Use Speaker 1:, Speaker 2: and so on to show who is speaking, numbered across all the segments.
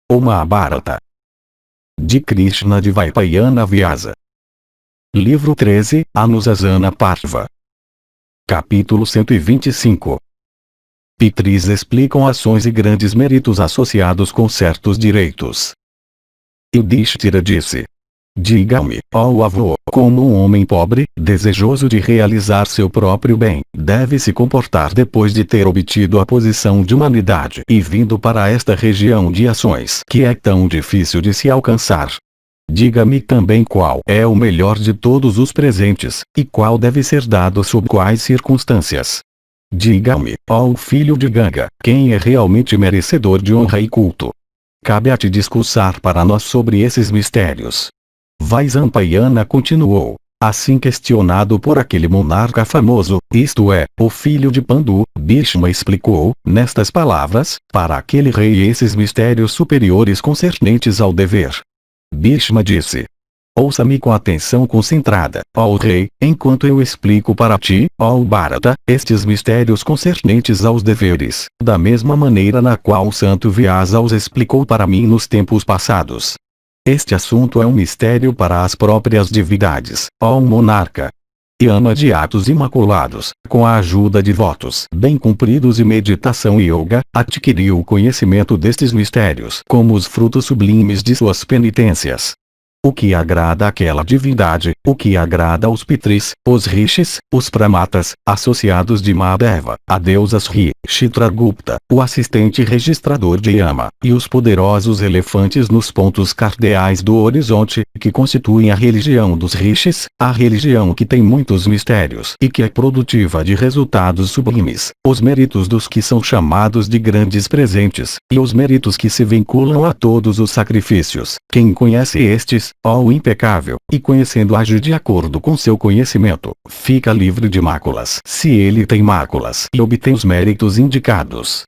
Speaker 1: O Mahabharata. De Krishna Dvaipayana Vyasa. Livro 13, Anusasana Parva. Capítulo 125. Pitris explicam ações e grandes méritos associados com certos direitos. Yudhishthira disse: diga-me, ó avô, como um homem pobre, desejoso de realizar seu próprio bem, deve se comportar depois de ter obtido a posição de humanidade e vindo para esta região de ações que é tão difícil de se alcançar. Diga-me também qual é o melhor de todos os presentes, e qual deve ser dado sob quais circunstâncias. Diga-me, ó filho de Ganga, quem é realmente merecedor de honra e culto. Cabe a ti discursar para nós sobre esses mistérios. Vaisampayana continuou: assim questionado por aquele monarca famoso, isto é, o filho de Pandu, Bhishma explicou, nestas palavras, para aquele rei esses mistérios superiores concernentes ao dever. Bhishma disse: ouça-me com atenção concentrada, ó rei, enquanto eu explico para ti, ó Bharata, estes mistérios concernentes aos deveres, da mesma maneira na qual o santo Vyasa os explicou para mim nos tempos passados. Este assunto é um mistério para as próprias divindades, ó monarca. Yama de atos imaculados, com a ajuda de votos bem cumpridos e meditação e yoga, adquiriu o conhecimento destes mistérios como os frutos sublimes de suas penitências. O que agrada àquela divindade, o que agrada aos Pitris, os Rishis, os Pramatas, associados de Mahadeva, a deusas Ri, Chitragupta, o assistente registrador de Yama, e os poderosos elefantes nos pontos cardeais do horizonte, que constituem a religião dos Rishis, a religião que tem muitos mistérios e que é produtiva de resultados sublimes, os méritos dos que são chamados de grandes presentes, e os méritos que se vinculam a todos os sacrifícios. Quem conhece estes, ó o impecável, e conhecendo age de acordo com seu conhecimento, fica livre de máculas se ele tem máculas e obtém os méritos indicados.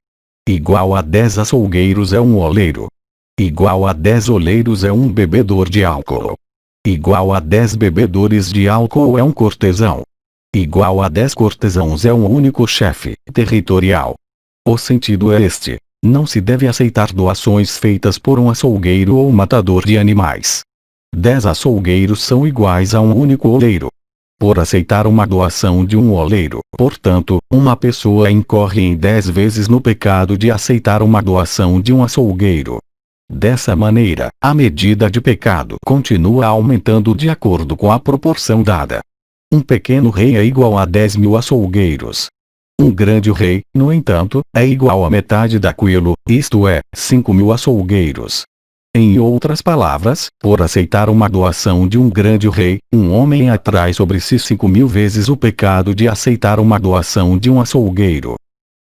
Speaker 1: Igual a 10 açougueiros é um oleiro. Igual a 10 oleiros é um bebedor de álcool. Igual a 10 bebedores de álcool é um cortesão. Igual a 10 cortesãos é um único chefe territorial. O sentido é este: não se deve aceitar doações feitas por um açougueiro ou matador de animais. 10 açougueiros são iguais a um único oleiro. Por aceitar uma doação de um oleiro, portanto, uma pessoa incorre em 10 vezes no pecado de aceitar uma doação de um açougueiro. Dessa maneira, a medida de pecado continua aumentando de acordo com a proporção dada. Um pequeno rei é igual a 10.000 açougueiros. Um grande rei, no entanto, é igual a metade daquilo, isto é, 5.000 açougueiros. Em outras palavras, por aceitar uma doação de um grande rei, um homem atrai sobre si 5.000 vezes o pecado de aceitar uma doação de um açougueiro.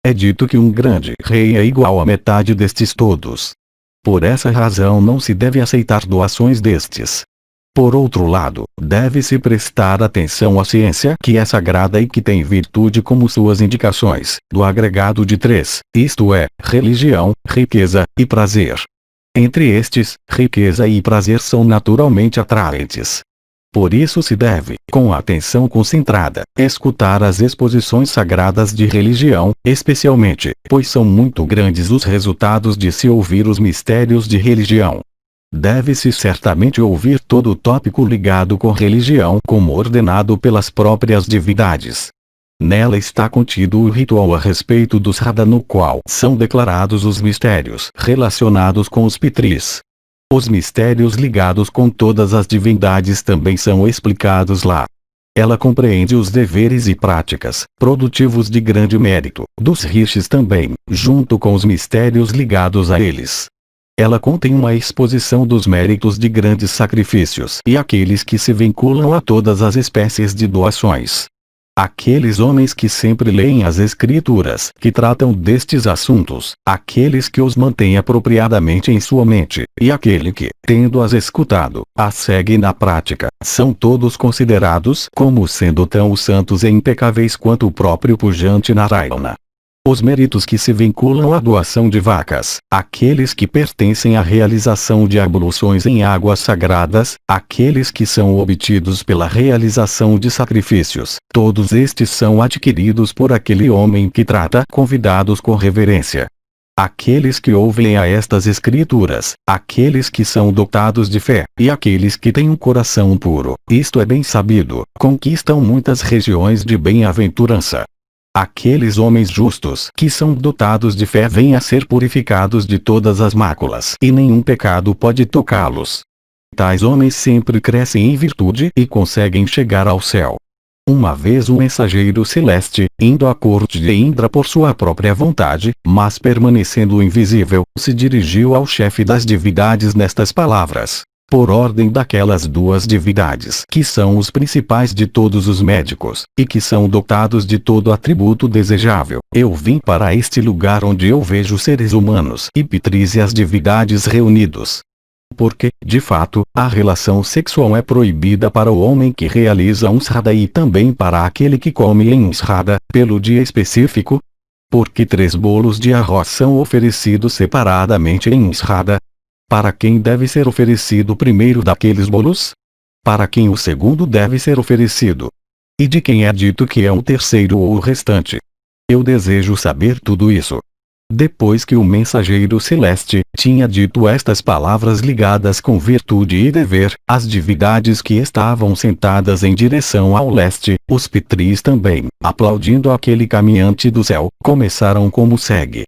Speaker 1: É dito que um grande rei é igual a metade destes todos. Por essa razão não se deve aceitar doações destes. Por outro lado, deve-se prestar atenção à ciência que é sagrada e que tem virtude como suas indicações, do agregado de 3, isto é, religião, riqueza e prazer. Entre estes, riqueza e prazer são naturalmente atraentes. Por isso se deve, com atenção concentrada, escutar as exposições sagradas de religião, especialmente, pois são muito grandes os resultados de se ouvir os mistérios de religião. Deve-se certamente ouvir todo o tópico ligado com religião como ordenado pelas próprias divindades. Nela está contido o ritual a respeito dos Radha, no qual são declarados os mistérios relacionados com os Pitris. Os mistérios ligados com todas as divindades também são explicados lá. Ela compreende os deveres e práticas, produtivos de grande mérito, dos Rishis também, junto com os mistérios ligados a eles. Ela contém uma exposição dos méritos de grandes sacrifícios e aqueles que se vinculam a todas as espécies de doações. Aqueles homens que sempre leem as escrituras que tratam destes assuntos, aqueles que os mantêm apropriadamente em sua mente, e aquele que, tendo-as escutado, as segue na prática, são todos considerados como sendo tão santos e impecáveis quanto o próprio pujante Narayana. Os méritos que se vinculam à doação de vacas, aqueles que pertencem à realização de abluções em águas sagradas, aqueles que são obtidos pela realização de sacrifícios, todos estes são adquiridos por aquele homem que trata convidados com reverência. Aqueles que ouvem a estas escrituras, aqueles que são dotados de fé, e aqueles que têm um coração puro, isto é bem sabido, conquistam muitas regiões de bem-aventurança. Aqueles homens justos que são dotados de fé vêm a ser purificados de todas as máculas e nenhum pecado pode tocá-los. Tais homens sempre crescem em virtude e conseguem chegar ao céu. Uma vez um mensageiro celeste, indo à corte de Indra por sua própria vontade, mas permanecendo invisível, se dirigiu ao chefe das divindades nestas palavras: por ordem daquelas duas divindades que são os principais de todos os médicos, e que são dotados de todo atributo desejável, eu vim para este lugar onde eu vejo seres humanos e pitris e as divindades reunidos. Porque, de fato, a relação sexual é proibida para o homem que realiza um srada e também para aquele que come em um srada, pelo dia específico. Porque 3 bolos de arroz são oferecidos separadamente em um srada. Para quem deve ser oferecido o primeiro daqueles bolos? Para quem o segundo deve ser oferecido? E de quem é dito que é o terceiro ou o restante? Eu desejo saber tudo isso. Depois que o mensageiro celeste tinha dito estas palavras ligadas com virtude e dever, as divindades que estavam sentadas em direção ao leste, os pitris também, aplaudindo aquele caminhante do céu, começaram como segue.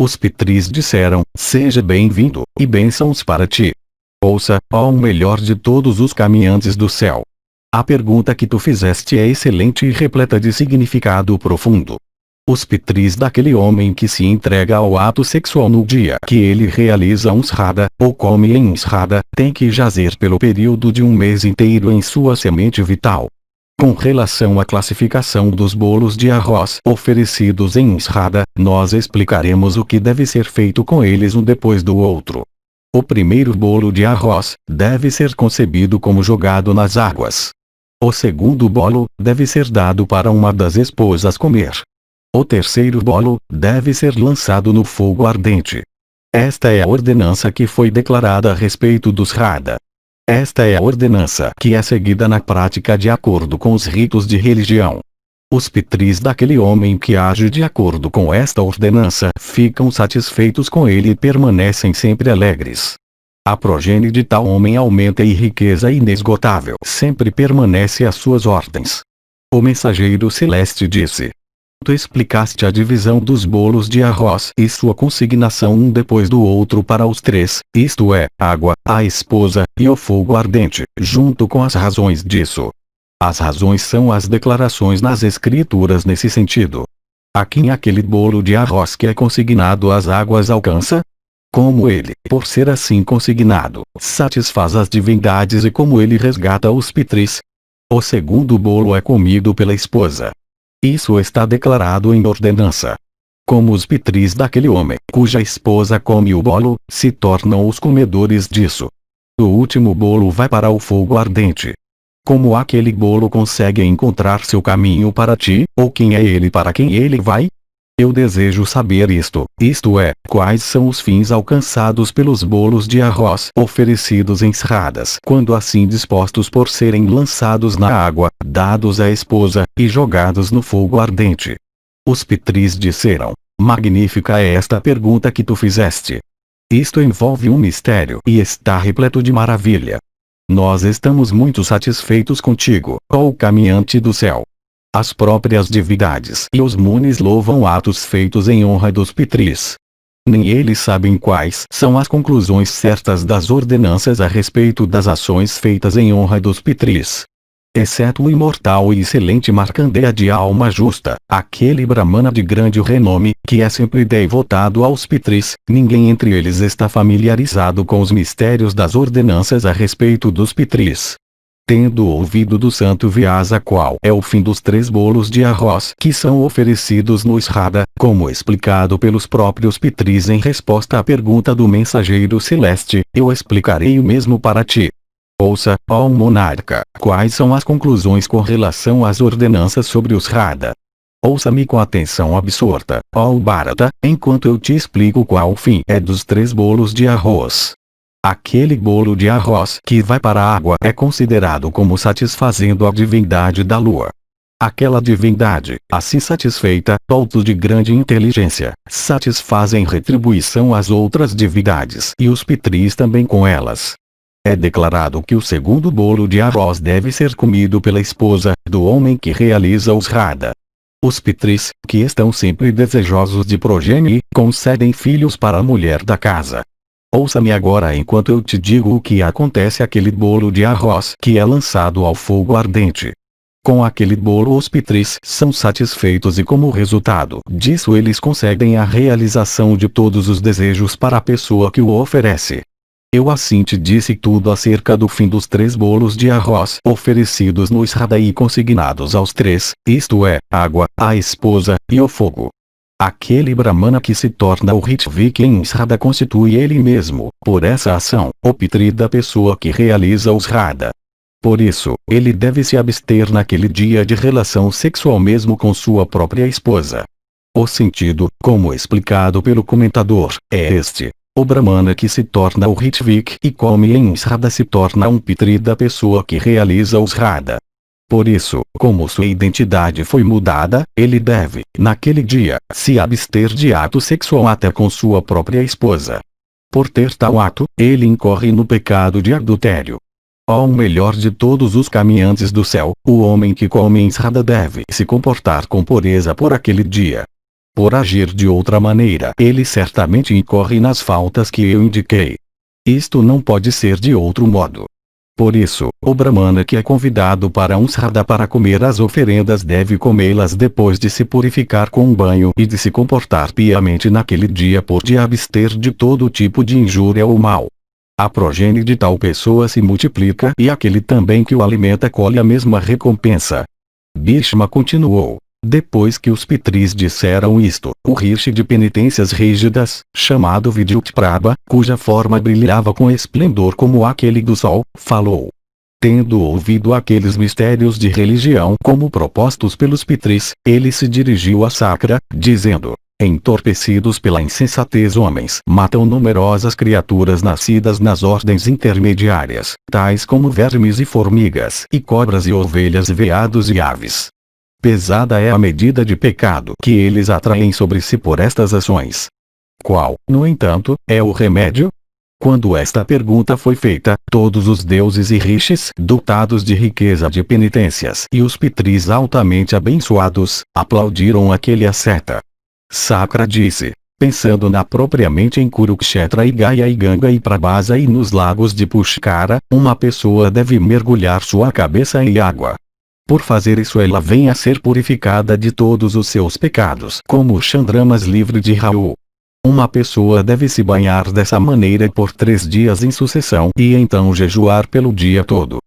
Speaker 1: Os pitris disseram: seja bem-vindo, e bênçãos para ti. Ouça, ó o melhor de todos os caminhantes do céu. A pergunta que tu fizeste é excelente e repleta de significado profundo. Os pitris daquele homem que se entrega ao ato sexual no dia que ele realiza um srada, ou come em um srada, tem que jazer pelo período de um mês inteiro em sua semente vital. Com relação à classificação dos bolos de arroz oferecidos em um srada, nós explicaremos o que deve ser feito com eles um depois do outro. O primeiro bolo de arroz deve ser concebido como jogado nas águas. O segundo bolo deve ser dado para uma das esposas comer. O terceiro bolo deve ser lançado no fogo ardente. Esta é a ordenança que foi declarada a respeito dos srada. Esta é a ordenança que é seguida na prática de acordo com os ritos de religião. Os pitris daquele homem que age de acordo com esta ordenança ficam satisfeitos com ele e permanecem sempre alegres. A progenie de tal homem aumenta e riqueza inesgotável sempre permanece às suas ordens. O mensageiro celeste disse: tu explicaste a divisão dos bolos de arroz e sua consignação um depois do outro para os 3, isto é, água, a esposa, e o fogo ardente, junto com as razões disso. As razões são as declarações nas escrituras nesse sentido. A quem aquele bolo de arroz que é consignado às águas alcança? Como ele, por ser assim consignado, satisfaz as divindades e como ele resgata os pitris. O segundo bolo é comido pela esposa. Isso está declarado em ordenança. Como os pitris daquele homem, cuja esposa come o bolo, se tornam os comedores disso. O último bolo vai para o fogo ardente. Como aquele bolo consegue encontrar seu caminho para ti, ou quem é ele para quem ele vai? Eu desejo saber isto é, quais são os fins alcançados pelos bolos de arroz oferecidos em sradas quando assim dispostos por serem lançados na água, dados à esposa, e jogados no fogo ardente. Os pitris disseram: magnífica é esta pergunta que tu fizeste. Isto envolve um mistério e está repleto de maravilha. Nós estamos muito satisfeitos contigo, ó caminhante do céu. As próprias divindades e os munis louvam atos feitos em honra dos pitris. Nem eles sabem quais são as conclusões certas das ordenanças a respeito das ações feitas em honra dos pitris. Exceto o imortal e excelente Markandeya de alma justa, aquele Brahmana de grande renome, que é sempre devotado aos pitris, ninguém entre eles está familiarizado com os mistérios das ordenanças a respeito dos pitris. Tendo ouvido do santo Vyasa qual é o fim dos 3 bolos de arroz que são oferecidos no srada, como explicado pelos próprios pitris em resposta à pergunta do mensageiro celeste, eu explicarei o mesmo para ti. Ouça, ó monarca, quais são as conclusões com relação às ordenanças sobre o srada. Ouça-me com atenção absorta, ó Bharata, enquanto eu te explico qual o fim é dos 3 bolos de arroz. Aquele bolo de arroz que vai para a água é considerado como satisfazendo a divindade da lua. Aquela divindade, assim satisfeita, alto de grande inteligência, satisfaz em retribuição as outras divindades e os pitris também com elas. É declarado que o segundo bolo de arroz deve ser comido pela esposa do homem que realiza os Sraddha. Os pitris, que estão sempre desejosos de progenie, concedem filhos para a mulher da casa. Ouça-me agora enquanto eu te digo o que acontece àquele bolo de arroz que é lançado ao fogo ardente. Com aquele bolo os pitris são satisfeitos e como resultado disso eles concedem a realização de todos os desejos para a pessoa que o oferece. Eu assim te disse tudo acerca do fim dos 3 bolos de arroz oferecidos no Sraddha e consignados aos 3, isto é, água, a esposa, e o fogo. Aquele Brahmana que se torna o Ritvik em Sraddha constitui ele mesmo, por essa ação, o Pitri da pessoa que realiza o Sraddha. Por isso, ele deve se abster naquele dia de relação sexual mesmo com sua própria esposa. O sentido, como explicado pelo comentador, é este. O Brahmana que se torna o Ritvik e come em Sraddha se torna um Pitri da pessoa que realiza o Sraddha. Por isso, como sua identidade foi mudada, ele deve, naquele dia, se abster de ato sexual até com sua própria esposa. Por ter tal ato, ele incorre no pecado de adultério. Ó, o melhor de todos os caminhantes do céu, o homem que come em Sraddha deve se comportar com pureza por aquele dia. Por agir de outra maneira, ele certamente incorre nas faltas que eu indiquei. Isto não pode ser de outro modo. Por isso, o Brahmana que é convidado para um Sraddha para comer as oferendas deve comê-las depois de se purificar com um banho e de se comportar piamente naquele dia por de abster de todo tipo de injúria ou mal. A progenie de tal pessoa se multiplica e aquele também que o alimenta colhe a mesma recompensa. Bhishma continuou. Depois que os pitris disseram isto, o rishi de penitências rígidas, chamado Vidyutprabha, cuja forma brilhava com esplendor como aquele do sol, falou. Tendo ouvido aqueles mistérios de religião como propostos pelos pitris, ele se dirigiu a Sakra, dizendo: entorpecidos pela insensatez homens matam numerosas criaturas nascidas nas ordens intermediárias, tais como vermes e formigas, e cobras e ovelhas e veados e aves. Pesada é a medida de pecado que eles atraem sobre si por estas ações. Qual, no entanto, é o remédio? Quando esta pergunta foi feita, todos os deuses e rishis, dotados de riqueza de penitências e os pitris altamente abençoados, aplaudiram aquele asceta. Sakra disse, pensando na propriamente em Kurukshetra e Gaya e Ganga e Prabhasa e nos lagos de Pushkara, uma pessoa deve mergulhar sua cabeça em água. Por fazer isso ela vem a ser purificada de todos os seus pecados como Chandramas livre de Rahu. Uma pessoa deve se banhar dessa maneira por 3 dias em sucessão e então jejuar pelo dia todo.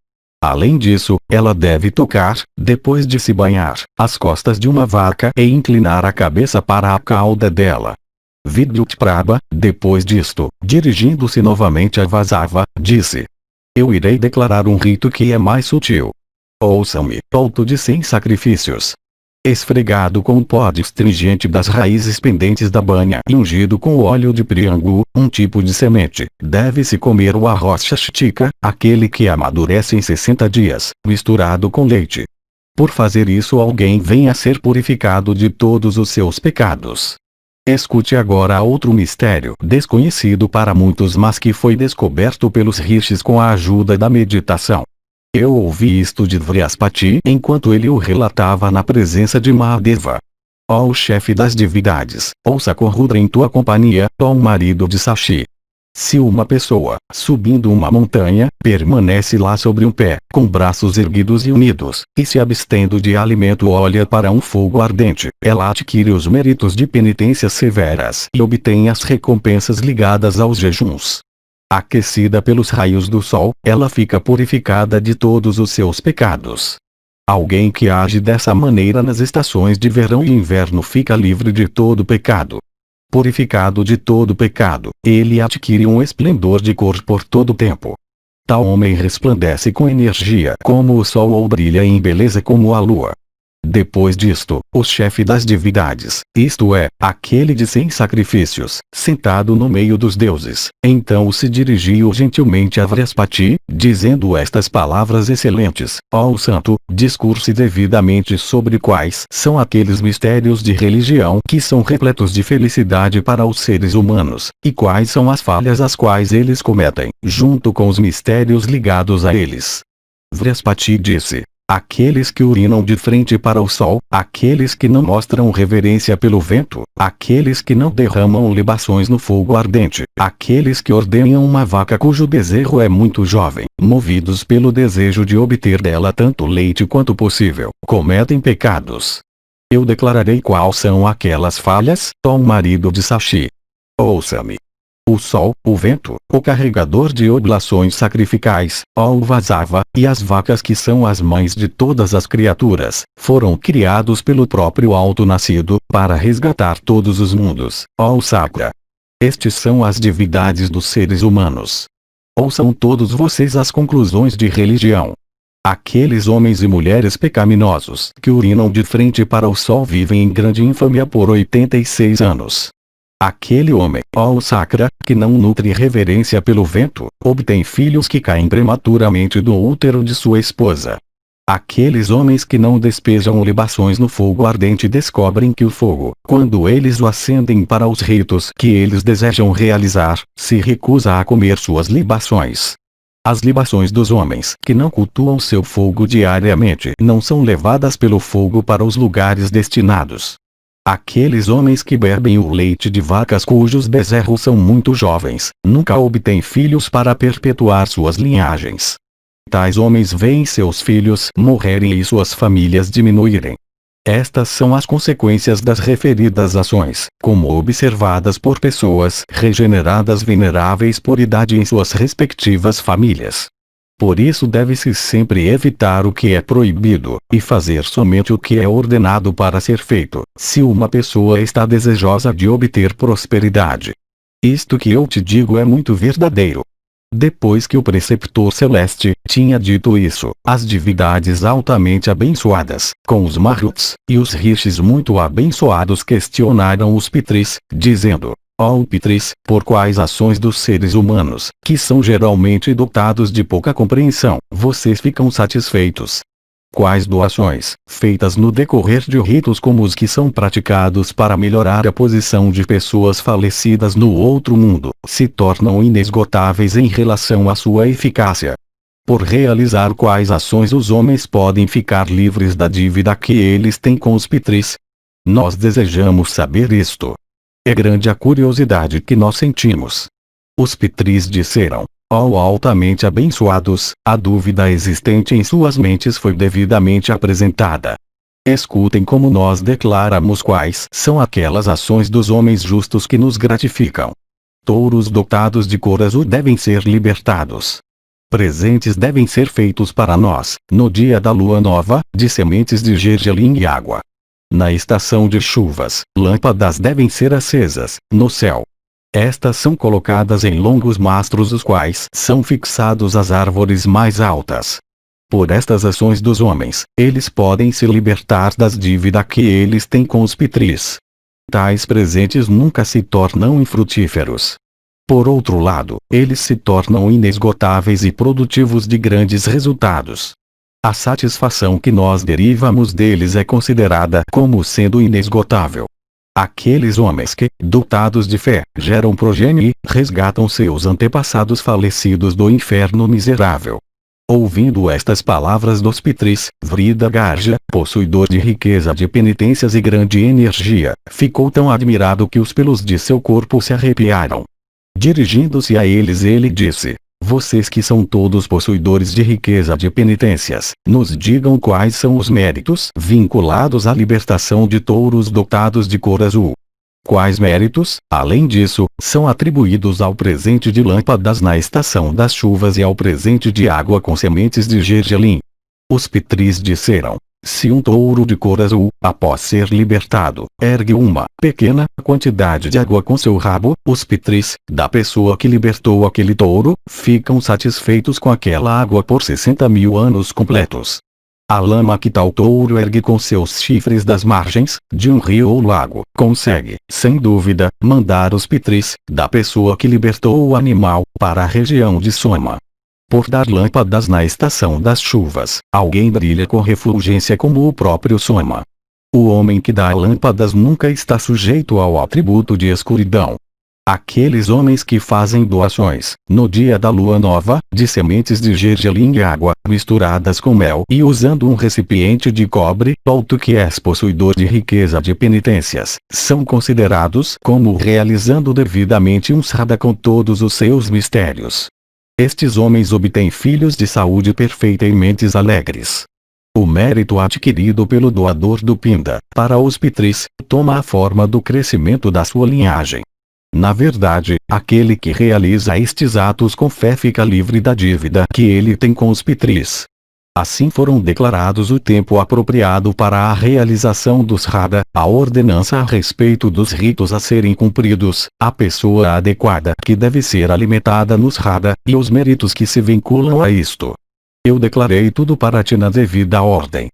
Speaker 1: Além disso, ela deve tocar, depois de se banhar, as costas de uma vaca e inclinar a cabeça para a cauda dela. Vidyutprabha, depois disto, dirigindo-se novamente a Vasava, disse: eu irei declarar um rito que é mais sutil. Ouçam-me, alto de 100 sacrifícios. Esfregado com o pó astringente das raízes pendentes da banha e ungido com o óleo de priangu, um tipo de semente, deve-se comer o arroz shashtika, aquele que amadurece em 60 dias, misturado com leite. Por fazer isso alguém vem a ser purificado de todos os seus pecados. Escute agora outro mistério desconhecido para muitos mas que foi descoberto pelos rishis com a ajuda da meditação. Eu ouvi isto de Vrihaspati enquanto ele o relatava na presença de Mahadeva. Ó o chefe das divindades, ouça com Rudra em tua companhia, ó o marido de Sashi. Se uma pessoa, subindo uma montanha, permanece lá sobre um pé, com braços erguidos e unidos, e se abstendo de alimento olha para um fogo ardente, ela adquire os méritos de penitências severas e obtém as recompensas ligadas aos jejuns. Aquecida pelos raios do sol, ela fica purificada de todos os seus pecados. Alguém que age dessa maneira nas estações de verão e inverno fica livre de todo pecado. Purificado de todo pecado, ele adquire um esplendor de cor por todo o tempo. Tal homem resplandece com energia como o sol ou brilha em beleza como a lua. Depois disto, o chefe das divindades, isto é, aquele de 100 sacrifícios, sentado no meio dos deuses, então se dirigiu gentilmente a Vrihaspati, dizendo estas palavras excelentes: ó santo, discurse devidamente sobre quais são aqueles mistérios de religião que são repletos de felicidade para os seres humanos, e quais são as falhas as quais eles cometem, junto com os mistérios ligados a eles. Vrihaspati disse: aqueles que urinam de frente para o sol, aqueles que não mostram reverência pelo vento, aqueles que não derramam libações no fogo ardente, aqueles que ordenham uma vaca cujo bezerro é muito jovem, movidos pelo desejo de obter dela tanto leite quanto possível, cometem pecados. Eu declararei quais são aquelas falhas, ó marido de Sachi. Ouça-me. O sol, o vento, o carregador de oblações sacrificais, ó Vasava, e as vacas que são as mães de todas as criaturas, foram criados pelo próprio Alto-Nascido, para resgatar todos os mundos, ó Sakra. Estes são as divindades dos seres humanos. Ouçam todos vocês as conclusões de religião. Aqueles homens e mulheres pecaminosos que urinam de frente para o sol vivem em grande infâmia por 86 anos. Aquele homem, ó Sakra, que não nutre reverência pelo vento, obtém filhos que caem prematuramente do útero de sua esposa. Aqueles homens que não despejam libações no fogo ardente descobrem que o fogo, quando eles o acendem para os ritos que eles desejam realizar, se recusa a comer suas libações. As libações dos homens que não cultuam seu fogo diariamente não são levadas pelo fogo para os lugares destinados. Aqueles homens que bebem o leite de vacas cujos bezerros são muito jovens, nunca obtêm filhos para perpetuar suas linhagens. Tais homens veem seus filhos morrerem e suas famílias diminuírem. Estas são as consequências das referidas ações, como observadas por pessoas regeneradas veneráveis por idade em suas respectivas famílias. Por isso deve-se sempre evitar o que é proibido, e fazer somente o que é ordenado para ser feito, se uma pessoa está desejosa de obter prosperidade. Isto que eu te digo é muito verdadeiro. Depois que o preceptor celeste tinha dito isso, as divindades altamente abençoadas, com os Maruts, e os Rishis muito abençoados questionaram os Pitris, dizendo: ó Pitris, por quais ações dos seres humanos, que são geralmente dotados de pouca compreensão, vocês ficam satisfeitos? Quais doações, feitas no decorrer de ritos como os que são praticados para melhorar a posição de pessoas falecidas no outro mundo, se tornam inesgotáveis em relação à sua eficácia? Por realizar quais ações os homens podem ficar livres da dívida que eles têm com os Pitris? Nós desejamos saber isto. É grande a curiosidade que nós sentimos. Os Pitris disseram: ó altamente abençoados, a dúvida existente em suas mentes foi devidamente apresentada. Escutem como nós declaramos quais são aquelas ações dos homens justos que nos gratificam. Touros dotados de cor azul devem ser libertados. Presentes devem ser feitos para nós, no dia da lua nova, de sementes de gergelim e água. Na estação de chuvas, lâmpadas devem ser acesas, no céu. Estas são colocadas em longos mastros os quais são fixados às árvores mais altas. Por estas ações dos homens, eles podem se libertar das dívidas que eles têm com os Pitris. Tais presentes nunca se tornam infrutíferos. Por outro lado, eles se tornam inesgotáveis e produtivos de grandes resultados. A satisfação que nós derivamos deles é considerada como sendo inesgotável. Aqueles homens que, dotados de fé, geram progenie, resgatam seus antepassados falecidos do inferno miserável. Ouvindo estas palavras dos Pitris, Vridagarja, possuidor de riqueza de penitências e grande energia, ficou tão admirado que os pelos de seu corpo se arrepiaram. Dirigindo-se a eles ele disse: vocês que são todos possuidores de riqueza de penitências, nos digam quais são os méritos vinculados à libertação de touros dotados de cor azul. Quais méritos, além disso, são atribuídos ao presente de lâmpadas na estação das chuvas e ao presente de água com sementes de gergelim? Os Pitris disseram: se um touro de cor azul, após ser libertado, ergue uma pequena quantidade de água com seu rabo, os Pitris, da pessoa que libertou aquele touro, ficam satisfeitos com aquela água por 60.000 anos completos. A lama que tal touro ergue com seus chifres das margens, de um rio ou lago, consegue, sem dúvida, mandar os pitris, da pessoa que libertou o animal, para a região de Soma. Por dar lâmpadas na estação das chuvas, alguém brilha com refulgência como o próprio Soma. O homem que dá lâmpadas nunca está sujeito ao atributo de escuridão. Aqueles homens que fazem doações, no dia da lua nova, de sementes de gergelim e água, misturadas com mel e usando um recipiente de cobre, ou tu que és possuidor de riqueza de penitências, são considerados como realizando devidamente um srada com todos os seus mistérios. Estes homens obtêm filhos de saúde perfeita e mentes alegres. O mérito adquirido pelo doador do Pinda, para os pitris, toma a forma do crescimento da sua linhagem. Na verdade, aquele que realiza estes atos com fé fica livre da dívida que ele tem com os pitris. Assim foram declarados o tempo apropriado para a realização do srada, a ordenança a respeito dos ritos a serem cumpridos, a pessoa adequada que deve ser alimentada no srada, e os méritos que se vinculam a isto. Eu declarei tudo para ti na devida ordem.